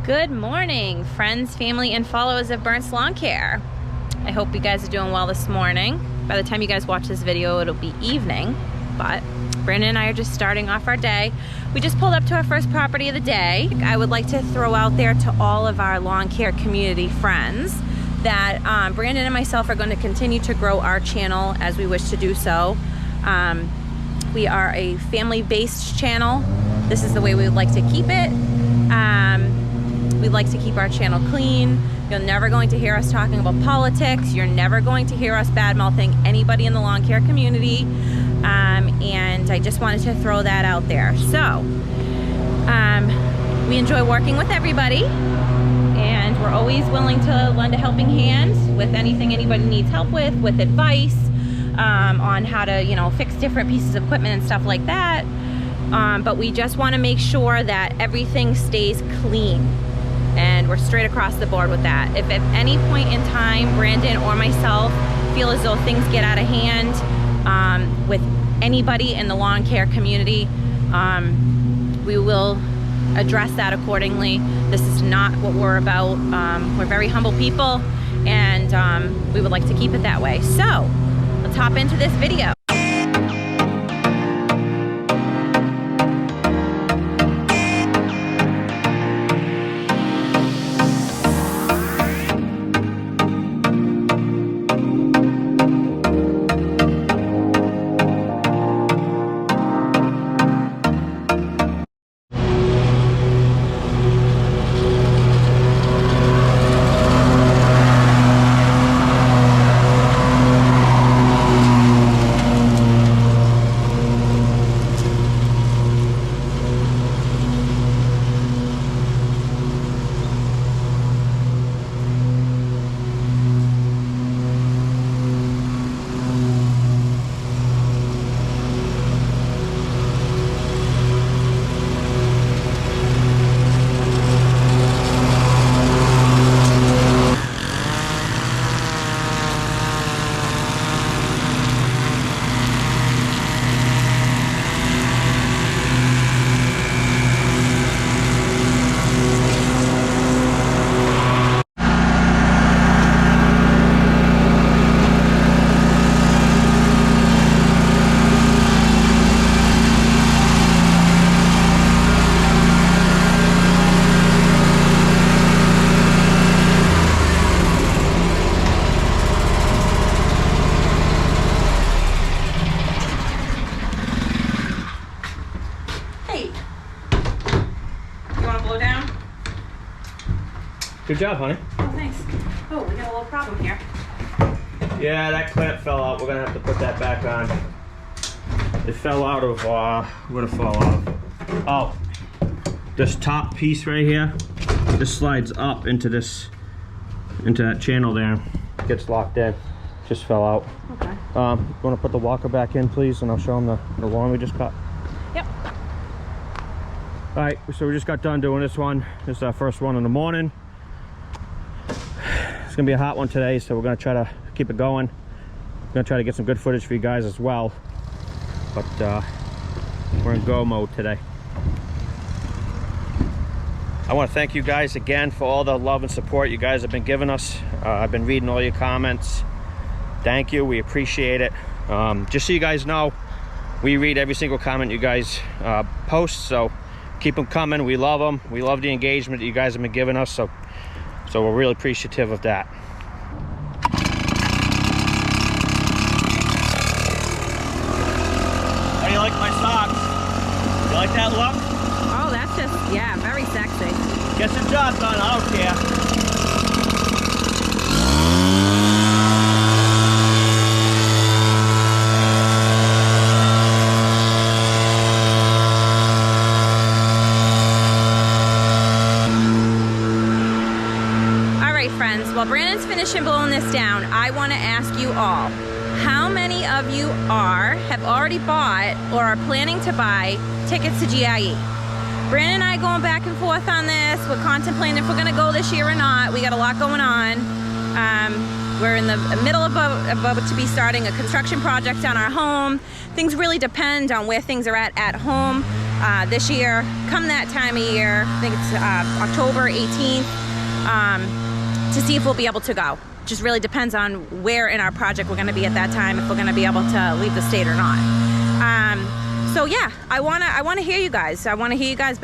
Good morning, friends, family, and followers of Burnt's Lawn Care. I hope you guys are doing well this morning. By the time you guys watch this video, it'll be evening, but Brandon and I are just starting off our day. We just pulled up to our first property of the day. I would like to throw out there to all of our lawn care community friends that Brandon and myself are going to continue to grow our channel as we wish to do so. We are a family-based channel. This is the way we would like to keep it. We'd like to keep our channel clean. You're never going to hear us talking about politics. You're never going to hear us bad-mouthing anybody in the lawn care community. And I just wanted to throw that out there. So, we enjoy working with everybody, and we're always willing to lend a helping hand with anything anybody needs help with advice on how to, fix different pieces of equipment and stuff like that. But we just want to make sure that everything stays clean, and we're straight across the board with that. If at any point in time Brandon or myself feel as though things get out of hand with anybody in the lawn care community, we will address that accordingly. This is not what we're about. We're very humble people, and we would like to keep it that way. So let's hop into this video. Good job, honey. Oh, thanks. Oh, we got a little problem here. Yeah, that clamp fell out. We're gonna have to put that back on. It fell out of, where'd it fall out of? Oh, this top piece right here. This slides up into that channel there. Gets locked in. Just fell out. Okay. You wanna put the walker back in, please? And I'll show them the lawn we just cut. Yep. All right, so we just got done doing this one. This is our first one in the morning. It's gonna be a hot one today, so we're gonna try to keep it going. We're gonna try to get some good footage for you guys as well. But we're in go mode today. I want to thank you guys again for all the love and support you guys have been giving us. I've been reading all your comments. Thank you, we appreciate it. Just so you guys know, we read every single comment you guys post, so keep them coming. We love them. We love the engagement that you guys have been giving us, so we're really appreciative of that. How do you like my socks? You like that look? Oh, that's just, yeah, very sexy. Get some job done, I don't care. Friends, while Brandon's finishing blowing this down, I want to ask you all, how many of you have already bought or are planning to buy tickets to GIE? Brandon and I going back and forth on this. We're contemplating if we're going to go this year or not. We got a lot going on. We're in the middle of about to be starting a construction project on our home. Things really depend on where things are at home. this year, come that time of year, I think it's October 18th, to see if we'll be able to go. Just really depends on where in our project we're going to be at that time, if we're going to be able to leave the state or not. So yeah, I wanna hear you guys. I want to hear you guys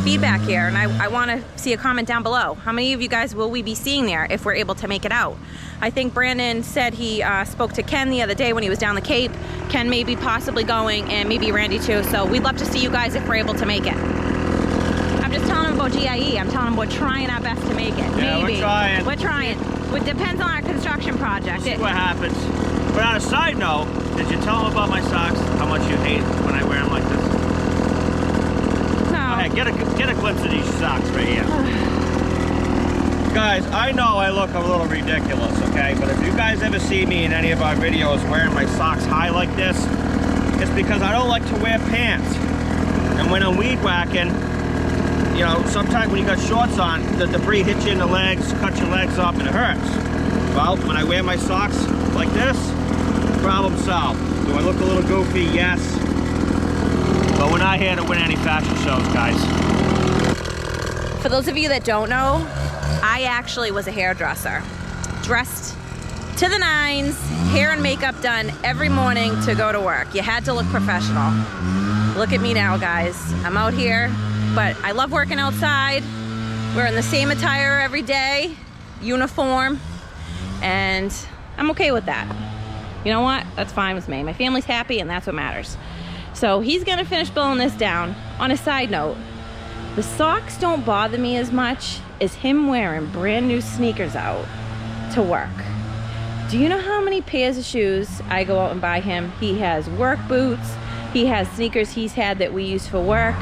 feedback here, and I want to see a comment down below. How many of you guys will we be seeing there if we're able to make it out? I think Brandon said he spoke to Ken the other day when he was down the Cape. Ken may be possibly going, and maybe Randy too. So we'd love to see you guys if we're able to make it. I'm just telling them about GIE. I'm telling them we're trying our best to make it. Yeah, maybe. we're trying. We're trying. It depends on our construction project. See what happens. But on a side note, did you tell them about my socks? How much you hate when I wear them like this? No. Okay, get a glimpse of these socks right here. Guys, I know I look a little ridiculous, okay? But if you guys ever see me in any of our videos wearing my socks high like this, it's because I don't like to wear pants. And when I'm weed whacking, you know, sometimes when you got shorts on, the debris hits you in the legs, cut your legs up, and it hurts. Well, when I wear my socks like this, problem solved. Do I look a little goofy? Yes. But we're not here to win any fashion shows, guys. For those of you that don't know, I actually was a hairdresser. Dressed to the nines, hair and makeup done every morning to go to work. You had to look professional. Look at me now, guys. I'm out here, but I love working outside. We're in the same attire every day, uniform, and I'm okay with that. You know what? That's fine with me. My family's happy, and that's what matters. So he's gonna finish blowing this down. On a side note, the socks don't bother me as much as him wearing brand new sneakers out to work. Do you know how many pairs of shoes I go out and buy him? He has work boots. He has sneakers he's had that we use for work.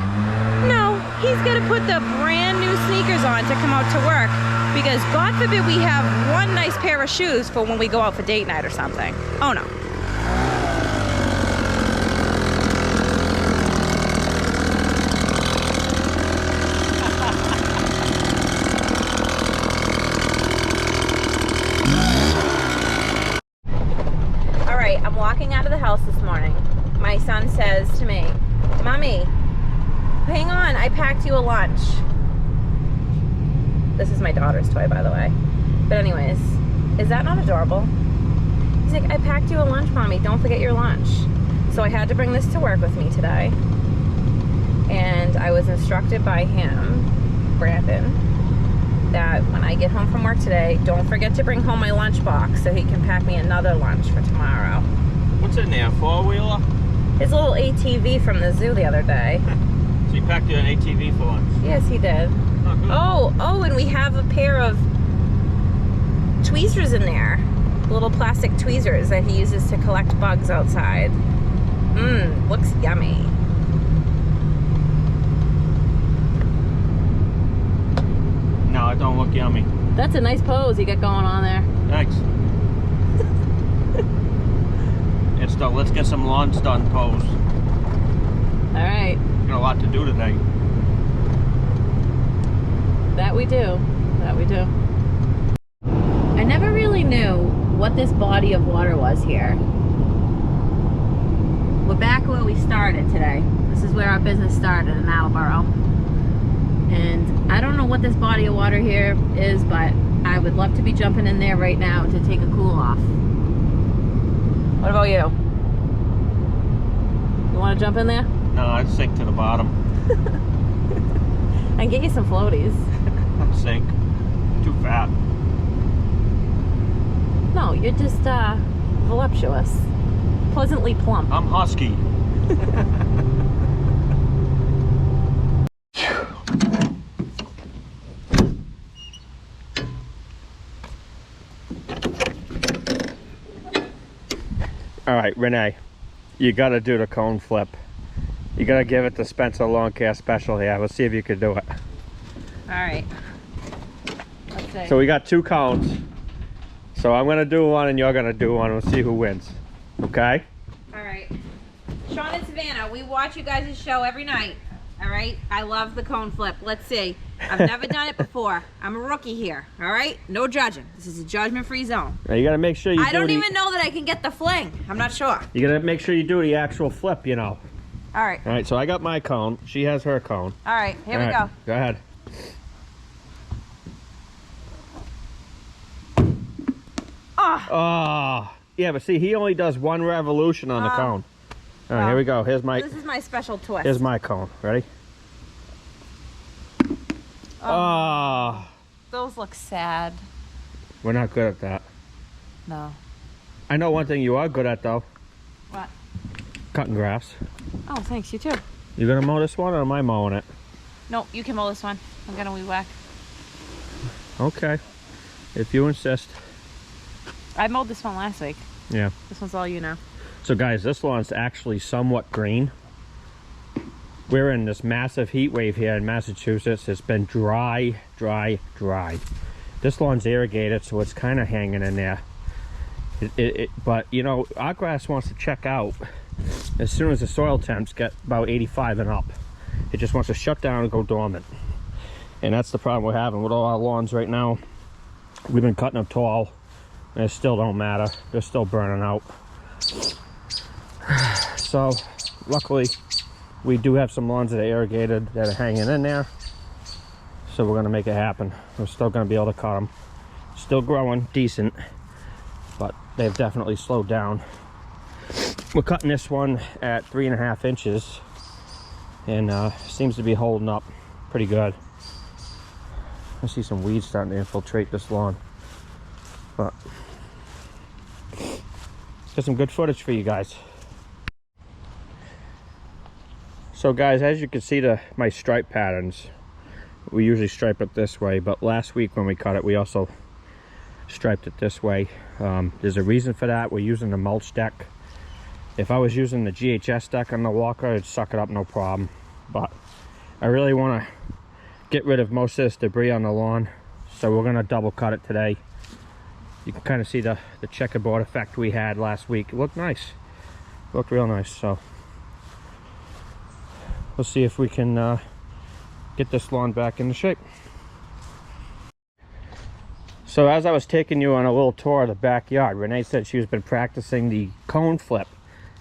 No, he's gonna put the brand new sneakers on to come out to work, because God forbid we have one nice pair of shoes for when we go out for date night or something. Oh no. All right, I'm walking out of the house this morning. My son says to me, "Mommy, hang on, I packed you a lunch." This is my daughter's toy, by the way. But anyways, is that not adorable? He's like, "I packed you a lunch, Mommy. Don't forget your lunch." So I had to bring this to work with me today. And I was instructed by him, Brandon, that when I get home from work today, don't forget to bring home my lunch box so he can pack me another lunch for tomorrow. What's in there, four-wheeler? His little ATV from the zoo the other day. So you packed you an ATV for lunch? Yes, he did. Oh, and we have a pair of tweezers in there. Little plastic tweezers that he uses to collect bugs outside. Looks yummy. No, it don't look yummy. That's a nice pose you got going on there. Thanks. It's the let's get some lawns done pose. All right. Got a lot to do today. That we do. That we do. I never really knew what this body of water was here. We're back where we started today. This is where our business started in Attleboro. And I don't know what this body of water here is, but I would love to be jumping in there right now to take a cool off. What about you? You want to jump in there? No, I'd sink to the bottom. I can get you some floaties. I'd sink. Too fat. No, you're just voluptuous. Pleasantly plump. I'm husky. All right, Renee, you gotta do the cone flip. You gotta give it the Spencer Lawn Care special here. Let's see if you can do it. All right. Let's see. So we got 2 cones. So I'm gonna do one and you're gonna do one. We'll see who wins. Okay? All right. Sean and Savannah, we watch you guys' show every night. All right? I love the cone flip. Let's see. I've never done it before. I'm a rookie here. All right? No judging. This is a judgment-free zone. Now you gotta make sure you I don't even know that I can get the fling. I'm not sure. You gotta make sure you do the actual flip, you know. All right. All right, so I got my cone. She has her cone. All right, here we go. Go ahead. Oh, yeah, but see, he only does one revolution on the cone. All right, here we go. Here's my. This is my special twist. Here's my cone. Ready? Oh. Those look sad. We're not good at that. No. I know one thing you are good at, though. What? Cutting grass. Oh, thanks. You too. You gonna mow this one, or am I mowing it? No, you can mow this one. I'm gonna weed whack. Okay, if you insist. I mowed this one last week. Yeah. This one's all you know. So guys, this lawn's actually somewhat green. We're in this massive heat wave here in Massachusetts. It's been dry, dry, dry. This lawn's irrigated, so it's kind of hanging in there. But you know, our grass wants to check out as soon as the soil temps get about 85 and up. It just wants to shut down and go dormant. And that's the problem we're having with all our lawns right now. We've been cutting them tall, and it still don't matter. They're still burning out. So luckily we do have some lawns that are irrigated that are hanging in there, so we're going to make it happen. We're still going to be able to cut them. Still growing decent, but they've definitely slowed down. We're cutting this one at 3.5 inches, and seems to be holding up pretty good. I see some weeds starting to infiltrate this lawn, but got some good footage for you guys. So guys, as you can see my stripe patterns, we usually stripe it this way, but last week when we cut it, we also striped it this way. There's a reason for that. We're using the mulch deck. If I was using the GHS deck on the walker, it'd suck it up no problem, but I really want to get rid of most of this debris on the lawn, so we're going to double cut it today. You can kind of see the checkerboard effect we had last week. It looked nice. It looked real nice. So we'll see if we can get this lawn back into shape. So as I was taking you on a little tour of the backyard, Renee said she's been practicing the cone flip.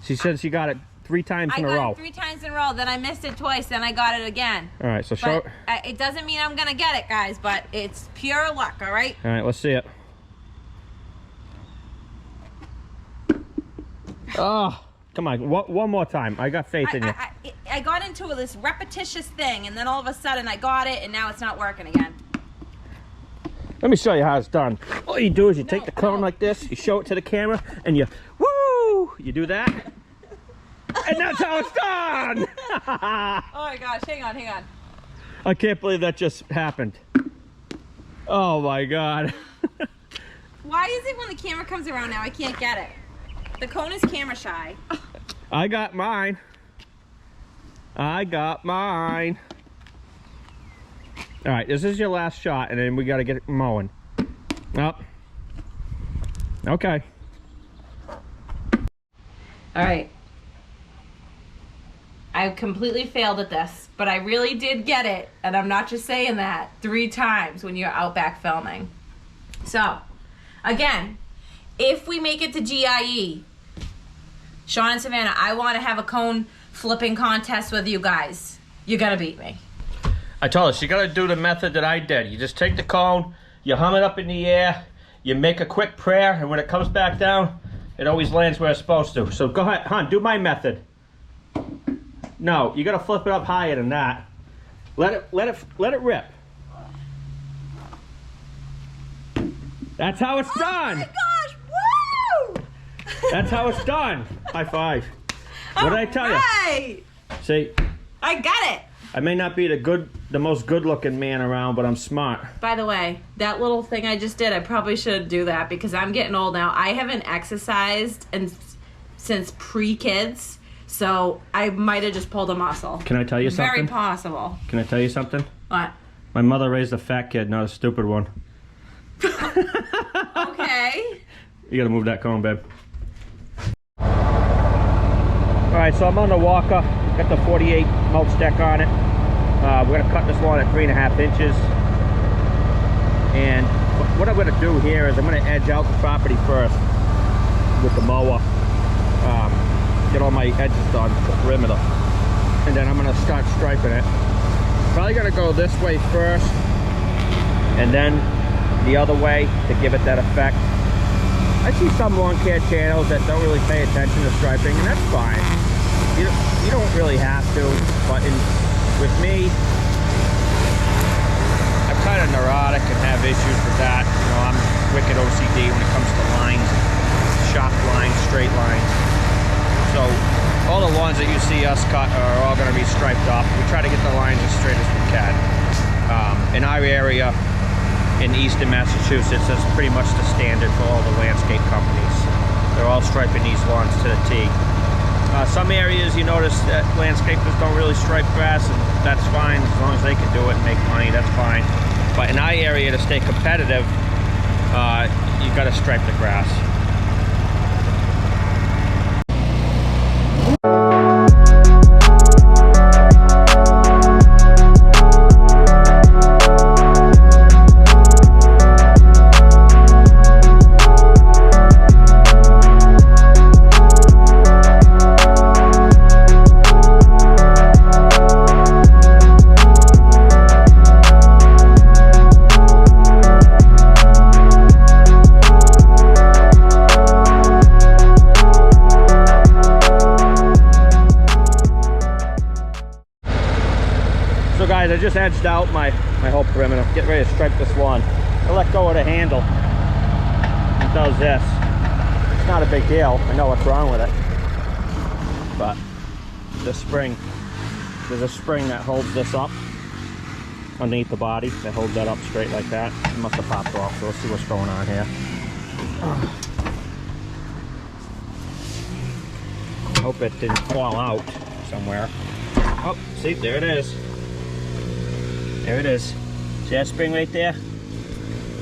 She said she got it 3 times in a row. I got it 3 times in a row, then I missed it twice, then I got it again. All right, so show. It doesn't mean I'm gonna get it, guys, but it's pure luck, all right? All right, let's see it. Oh, come on, one more time. I got faith in you. I got into this repetitious thing, and then all of a sudden I got it, and now it's not working again. Let me show you how it's done. All you do is you take the cone like this, you show it to the camera, and you, woo! You do that, and that's how it's done! Oh my gosh, hang on. I can't believe that just happened. Oh my God. Why is it when the camera comes around now I can't get it? The cone is camera shy. I got mine. All right, this is your last shot, and then we got to get it mowing. Up. Okay. All right. I completely failed at this, but I really did get it, and I'm not just saying that 3 times when you're out back filming. So, again, if we make it to GIE, Sean and Savannah, I want to have a cone flipping contest with you guys. You're gonna beat me. I told her she got to do the method that I did. You just take the cone, you hum it up in the air, you make a quick prayer, and when it comes back down, it always lands where it's supposed to. So go ahead, hon, do my method. No, you got to flip it up higher than that. Let it rip. That's how it's done. Oh my gosh! Woo! That's how it's done. High five. What did I tell you? See, I got it. I may not be the most good-looking man around, but I'm smart. By the way, that little thing I just did, I probably should do that because I'm getting old now. I haven't exercised since pre-kids, so I might have just pulled a muscle. Can I tell you something? Very possible. Can I tell you something? What? My mother raised a fat kid, not a stupid one. Okay. You gotta move that cone, babe. Alright, so I'm on the walker. Got the 48 mulch deck on it. We're going to cut this lawn at 3.5 inches. And what I'm going to do here is I'm going to edge out the property first with the mower. Get all my edges done, the perimeter. and then I'm gonna start striping it. Probably gonna go this way first, and then the other way to give it that effect. I see some lawn care channels that don't really pay attention to striping, and that's fine. You don't really have to, but with me, I'm kind of neurotic and have issues with that. You know, I'm wicked OCD when it comes to lines, sharp lines, straight lines. So all the lawns that you see us cut are all going to be striped off. We try to get the lines as straight as we can. In our area, in eastern Massachusetts, that's pretty much the standard for all the landscape companies. They're all striping these lawns to the T. Some areas you notice that landscapers don't really stripe grass, and that's fine. As long as they can do it and make money, that's fine. But in our area, to stay competitive, you got to stripe the grass. So guys, I just edged out my whole perimeter. Get ready to stripe this lawn. I let go of the handle. It does this. It's not a big deal. I know what's wrong with it. But the spring, there's a spring that holds this up underneath the body that holds that up straight like that. It must have popped off, so let's see what's going on here. Hope it didn't fall out somewhere. Oh, see, there it is. There it is. See that spring right there?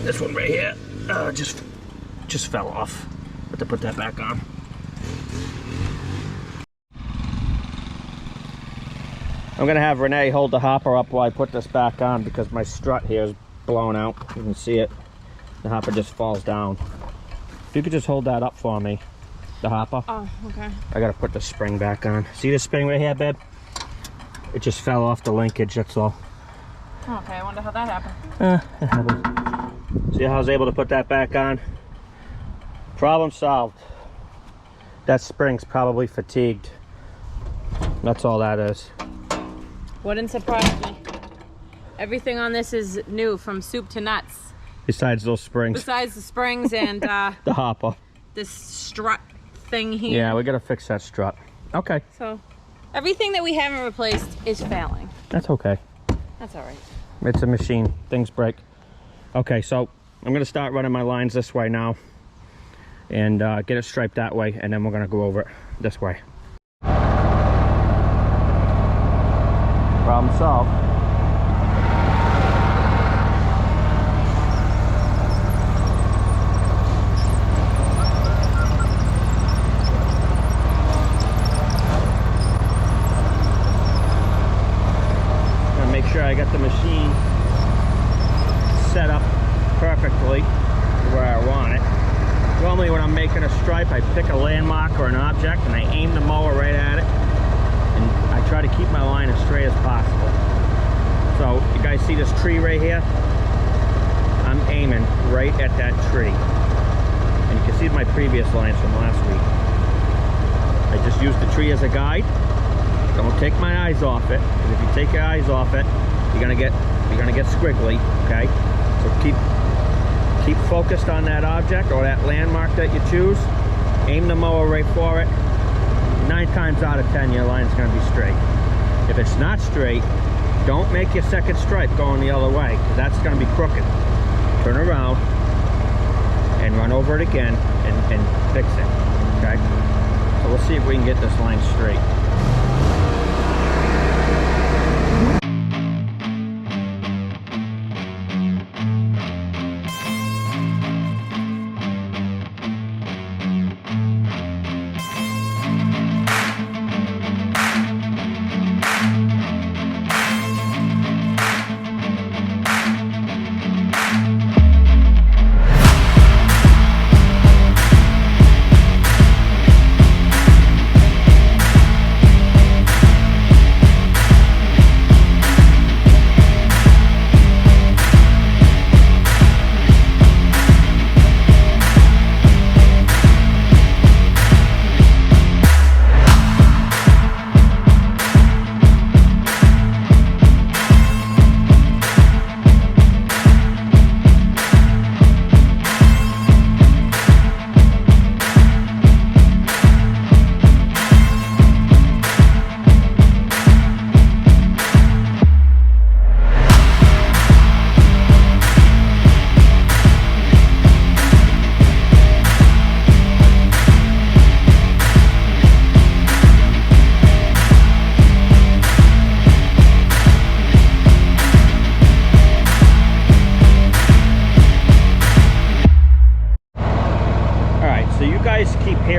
This one right here just fell off. Have to put that back on. I'm gonna have Renee hold the hopper up while I put this back on because my strut here is blown out. You can see it. The hopper just falls down. If you could just hold that up for me, the hopper. Oh, okay. I gotta put the spring back on. See this spring right here, babe? It just fell off the linkage, that's all. Okay, I wonder how that happened. It happened. See how I was able to put that back on? Problem solved. That spring's probably fatigued. That's all that is. Wouldn't surprise me. Everything on this is new from soup to nuts. Besides those springs. Besides the springs and the hopper. This strut thing here. Yeah, we gotta fix that strut. Okay. So everything that we haven't replaced is failing. That's okay. That's all right. It's a machine. Things break. Okay, so I'm gonna start running my lines this way now and get it striped that way, and then we're gonna go over it this way. Problem solved. Gonna make sure I got the machine set up perfectly where I want it. Normally when I'm making a stripe, I pick a landmark or an object and I aim the mower right at it. And I try to keep my line as straight as possible. So you guys see this tree right here? I'm aiming right at that tree. And you can see my previous lines from last week. I just used the tree as a guide. Don't take my eyes off it, because if you take your eyes off it, you're gonna get squiggly, okay? So keep focused on that object or that landmark that you choose. Aim the mower right for it. 9 times out of 10, your line's gonna be straight. If it's not straight, don't make your second stripe going the other way, because that's gonna be crooked. Turn around and run over it again and fix it, okay? So let's see if we can get this line straight.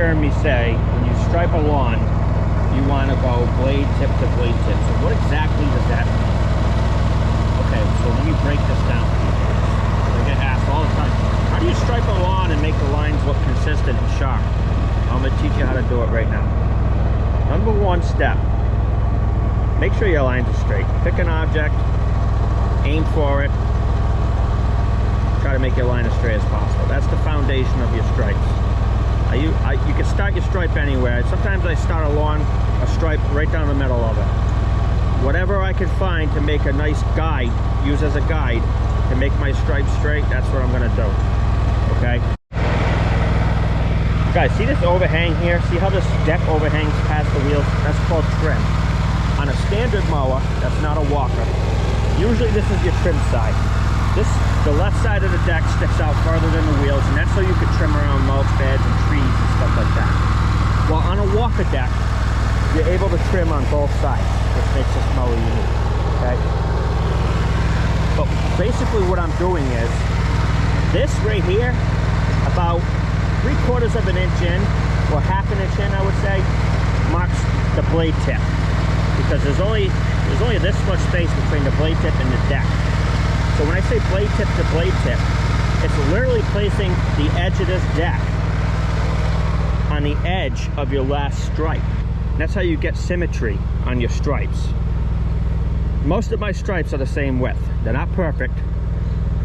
hearing me say, when you stripe a lawn, you want to go blade tip to blade tip. So what exactly does that mean? Okay, so let me break this down for you guys. I get asked all the time, how do you stripe a lawn and make the lines look consistent and sharp? I'm going to teach you how to do it right now. Number one step, make sure your lines are straight. Pick an object, aim for it, try to make your line as straight as possible. That's the foundation of your stripes. You can start your stripe anywhere. Sometimes I start a stripe right down the middle of it. Whatever I can find to make a nice guide, use as a guide to make my stripes straight, that's what I'm gonna do, okay? Guys, see this overhang here? See how this deck overhangs past the wheels? That's called trim. On a standard mower, that's not a walker, usually this is your trim side. The left side of the deck sticks out farther than the wheels, and that's so you can trim around mulch beds and trees and stuff like that. Well, on a walker deck, you're able to trim on both sides, which makes this mower unique, okay? But basically what I'm doing is, this right here, about 3/4 of an inch in, or half an inch in, I would say, marks the blade tip. Because there's only this much space between the blade tip and the deck. So when I say blade tip to blade tip, it's literally placing the edge of this deck on the edge of your last stripe. And that's how you get symmetry on your stripes. Most of my stripes are the same width. They're not perfect,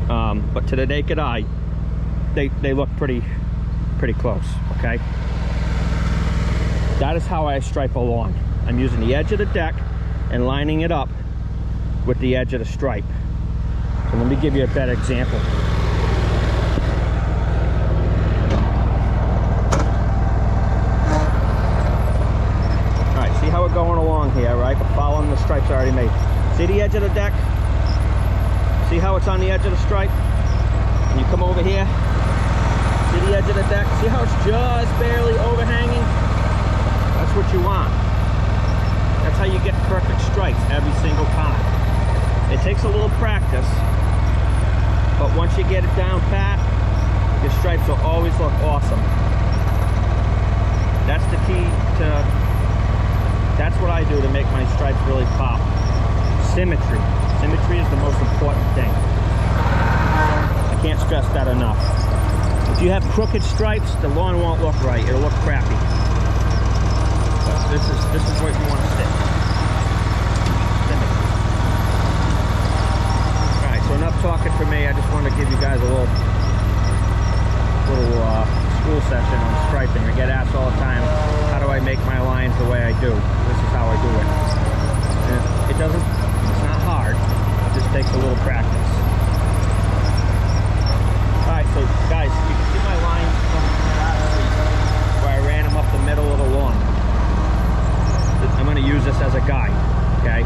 but to the naked eye, they look pretty close, okay? That is how I stripe a lawn. I'm using the edge of the deck and lining it up with the edge of the stripe. So let me give you a better example. All right, see how we're going along here, right? We're following the stripes already made. See the edge of the deck? See how it's on the edge of the stripe? And you come over here, see the edge of the deck? See how it's just barely overhanging? That's what you want. That's how you get perfect stripes every single time. It takes a little practice, but once you get it down pat, your stripes will always look awesome. That's the key to, that's what I do to make my stripes really pop. Symmetry. Symmetry is the most important thing. I can't stress that enough. If you have crooked stripes, the lawn won't look right. It'll look crappy. But this is what you want to see. So enough talking for me. I just want to give you guys a little school session on striping. I get asked all the time, how do I make my lines the way I do? This is how I do it. And it's not hard. It just takes a little practice. Alright, so guys, you can see my lines from last week where I ran them up the middle of the lawn. I'm going to use this as a guide, okay?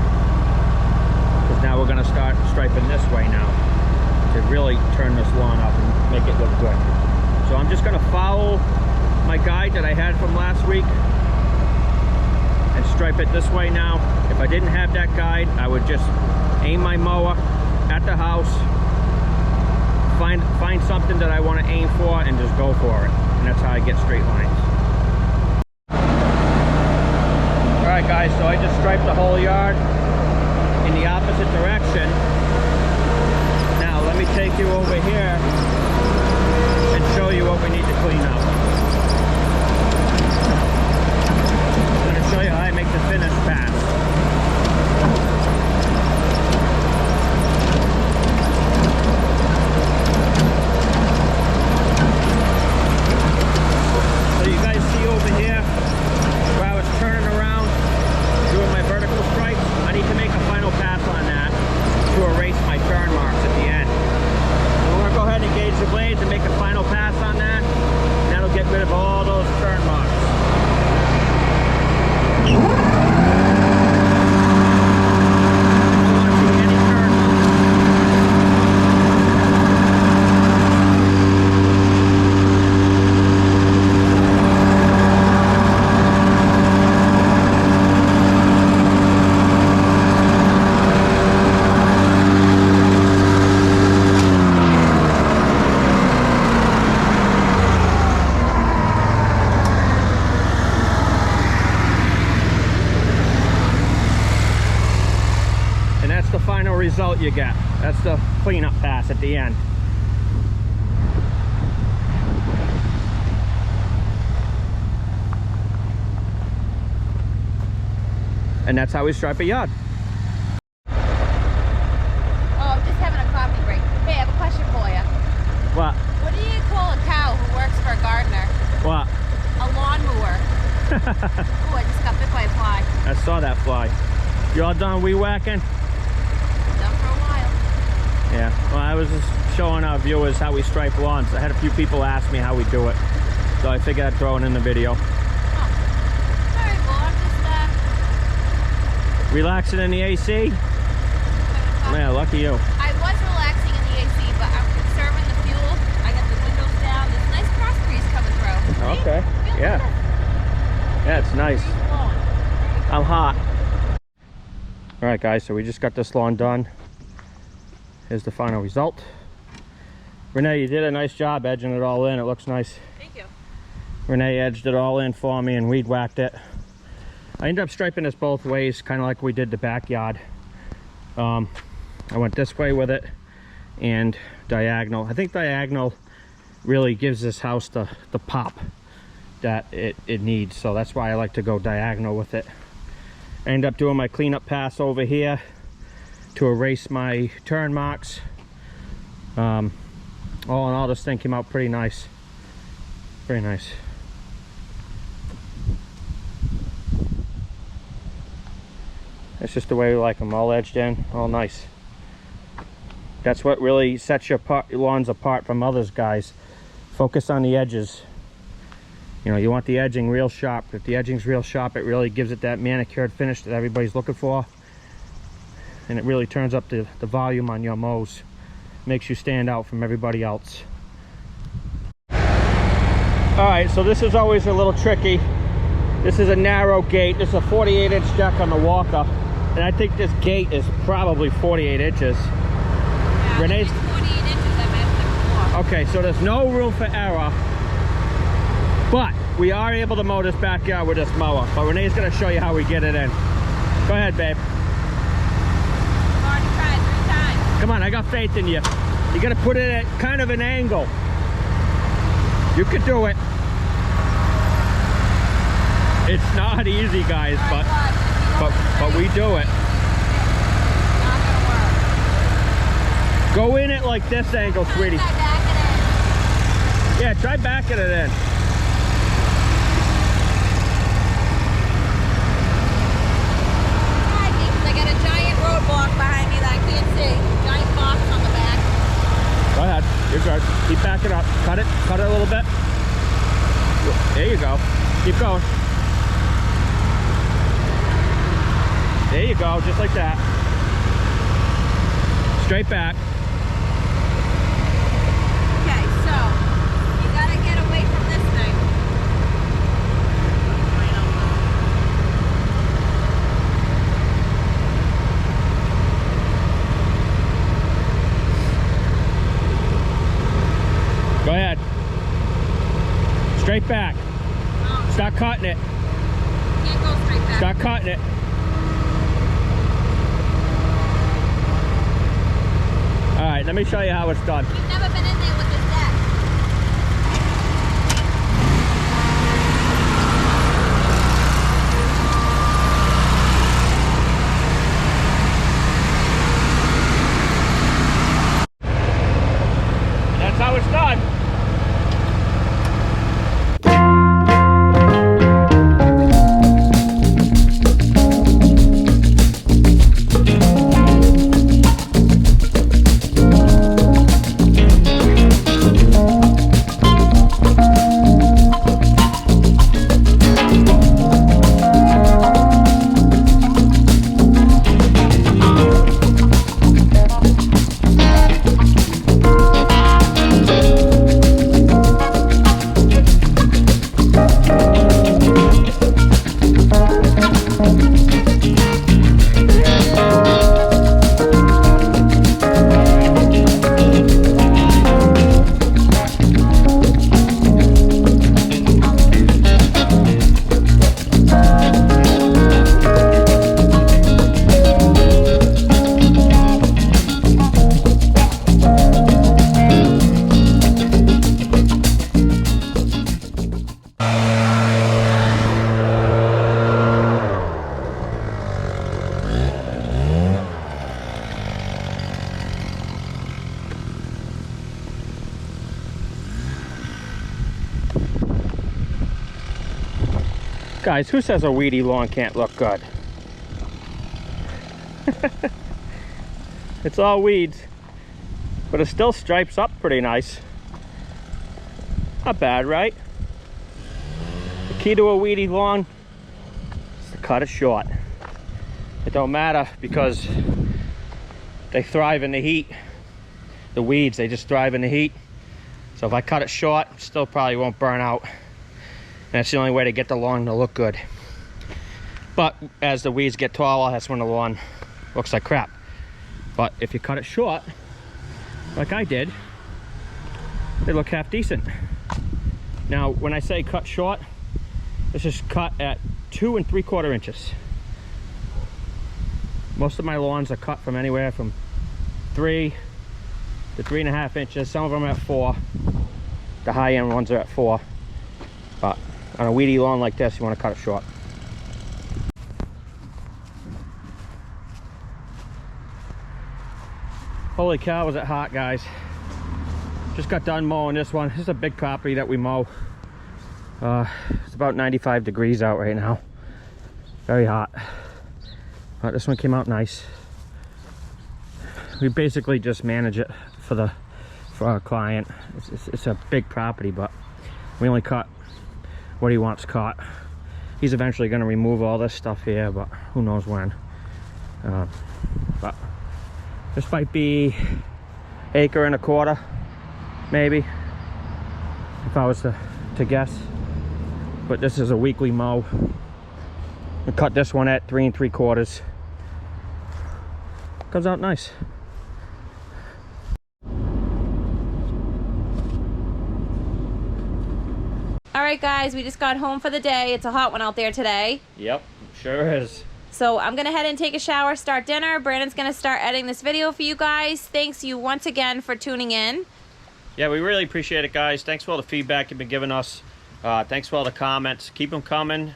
Now we're going to start striping this way now to really turn this lawn up and make it look good. So I'm just going to follow my guide that I had from last week and stripe it this way now. If I didn't have that guide, I would just aim my mower at the house, find something that I want to aim for, and just go for it. And that's how I get straight lines. Alright guys, so I just striped the whole yard in the opposite direction. Now let me take you over here and show you what we need to clean up. I'm going to show you how I make the finish pass. So you guys see over here where I was turning around doing my vertical stripes? I need to make a final pass on that to erase my turn marks at the end. So we're going to go ahead and engage the blades and make a final pass on that, and that'll get what you get. That's the cleanup pass at the end. And that's how we stripe a yard. Oh, I'm just having a coffee break. Hey, I have a question for you. What? What do you call a cow who works for a gardener? What? A lawn mower. Oh, I just got bit by a fly. I saw that fly. You all done weed whacking? Done for a while. Yeah. Well, I was just showing our viewers how we stripe lawns. I had a few people ask me how we do it, so I figured I'd throw it in the video. Relaxing in the AC? Man, lucky you. I was relaxing in the AC, but I'm conserving the fuel. I got the windows down. There's nice cross breeze coming through. Okay. Yeah. Yeah, it's nice. I'm hot. All right, guys, so we just got this lawn done. Here's the final result. Renee, you did a nice job edging it all in. It looks nice. Thank you. Renee edged it all in for me and weed whacked it. I ended up striping this both ways, kind of like we did the backyard. I went this way with it and diagonal. I think diagonal really gives this house the pop that it needs, so that's why I like to go diagonal with it. I ended up doing my cleanup pass over here to erase my turn marks. All in all, this thing came out pretty nice. Very nice. It's just the way we like them, all edged in, all nice. That's what really sets your lawns apart from others, guys. Focus on the edges. You know, you want the edging real sharp. If the edging's real sharp, it really gives it that manicured finish that everybody's looking for. And it really turns up the volume on your mows. Makes you stand out from everybody else. Alright, so this is always a little tricky. This is a narrow gate. This is a 48-inch deck on the walker. And I think this gate is probably 48 inches. Yeah, Renee's 48 inches I measured before. okay, so there's no room for error. But we are able to mow this backyard with this mower. But Renee's gonna show you how we get it in. Go ahead, babe. I've already tried 3 times. Come on, I got faith in you. You gotta put it at kind of an angle. You could do it. It's not easy, guys, but we do it. Not gonna work. Go in it like this angle, sweetie. Try backing it. Yeah, try backing it in. I got a giant roadblock behind me that I can't see. Giant box on the back. Go ahead, you're good. Keep backing up. Cut it a little bit. There you go. Keep going. There you go, just like that. Straight back. Okay, so you gotta get away from this thing. Go ahead. Straight back. Oh, Start cutting it. can't go straight back. Start cutting it. All right, let me show you how it's done. We've never been in there with this deck. That's how it's done. Guys, who says a weedy lawn can't look good? It's all weeds, but it still stripes up pretty nice. Not bad, right? The key to a weedy lawn is to cut it short. It don't matter because they thrive in the heat. The weeds, they just thrive in the heat. So if I cut it short, it still probably won't burn out. And that's the only way to get the lawn to look good. But as the weeds get taller, that's when the lawn looks like crap. But if you cut it short, like I did, they look half decent. Now, when I say cut short, this is cut at 2 3/4 inches. Most of my lawns are cut from anywhere from 3 to 3.5 inches. Some of them are at 4. The high end ones are at 4. But on a weedy lawn like this, you want to cut it short. Holy cow, was it hot, guys. Just got done mowing this one. This is a big property that we mow. It's about 95 degrees out right now. Very hot. But this one came out nice. We basically just manage it for our client. It's a big property, but we only cut what he wants cut. He's eventually going to remove all this stuff here, but who knows when. But this might be 1.25 acres, maybe, if I was to guess. But this is a weekly mow. I cut this one at 3 3/4. Comes out nice. All right, guys, we just got home for the day. It's a hot one out there today. Yep, sure is. So I'm gonna head and take a shower, start dinner. Brandon's gonna start editing this video for you guys. Thanks you once again for tuning in. Yeah, we really appreciate it, guys. Thanks for all the feedback you've been giving us. Thanks for all the comments. Keep them coming.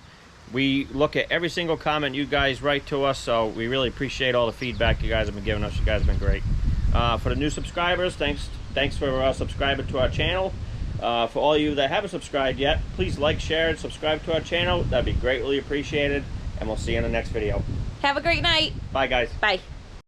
We look at every single comment you guys write to us, so we really appreciate all the feedback you guys have been giving us. You guys have been great. For the new subscribers, thanks for subscribing to our channel. For all of you that haven't subscribed yet, please like, share, and subscribe to our channel. That'd be greatly appreciated, and we'll see you in the next video. Have a great night. Bye, guys. Bye.